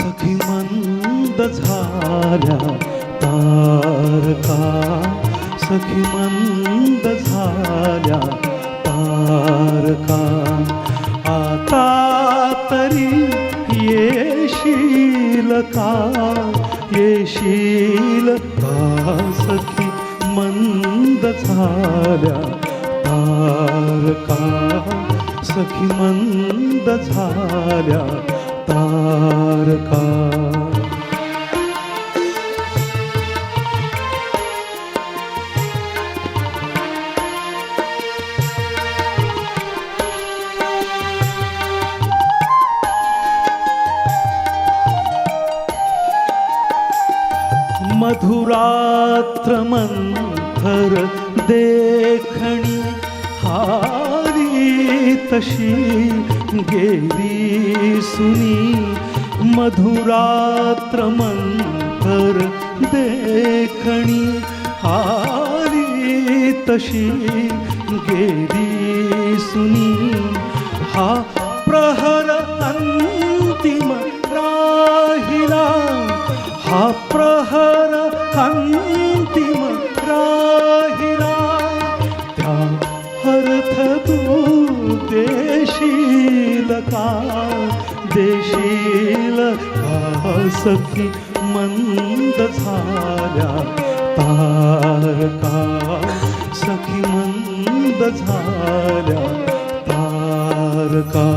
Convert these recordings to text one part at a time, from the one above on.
सखी मंद झाल्या तारका, सखी मंद झाल्या तारका. आता तरी येशील का, येशील का सखी मंद झाल्या तारका, सखी मंद झाल्या तारका. मधुरात्र मंथर देखणी हारी तशी गेली सुनी. मधुरात्र मंथर देखणी हारी तशी गेली सुनी. हा प्रहर अंतिम राहिला, हा प्रहर अंतिम राहिला. त्या अर्थ तू देशील का, देशील का सखी मंद झाल्या तारका, सखी मंद झाल्या तारका.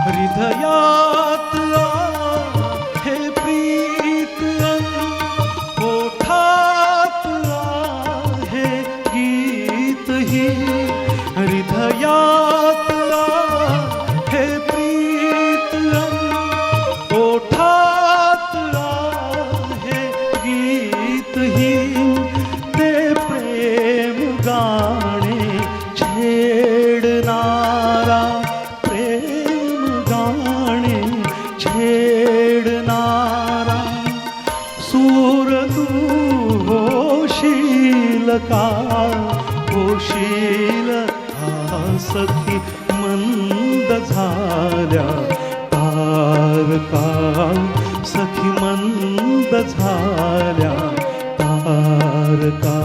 हृदयात आहे प्रीत ओठात आहे गीत ही. हृदयात आहे प्रीत ओठात आहे गीत ही. ते प्रेम गाणे छेडणारा, छेडणारा सूर तू होशील का, होशील का सखी मंद झाल्या तारका, सखी मंद झाल्या तारका.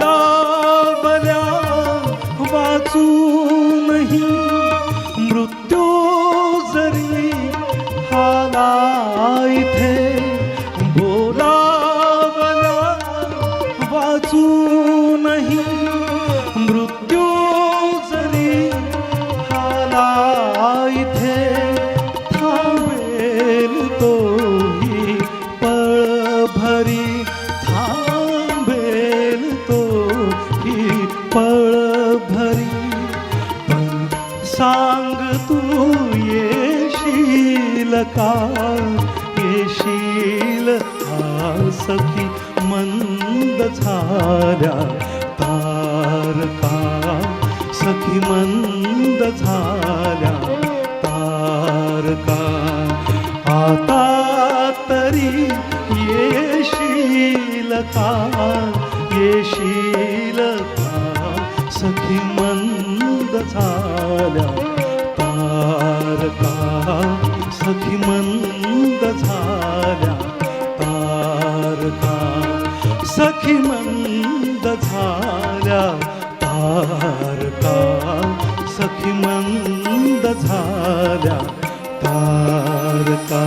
बोलावल्या वाचूनही मृत्यू जरी आला इथे. बोलावल्या वाचूनही मृत्यू जरी आला इथे. थांबेल तोही पळभरी, थांबेल तोही पळभरी. पण सांग तू येशील का, येशील का सखी मंद झाल्या तारका, सखी मंद झाल्या तारका. आता तरी येशील का, येशील का सखी मंद झाल्या तारका, सखी मंद झाल्या तारका, सखी मंद झाल्या तारका, सखी मंद झाल्या तारका.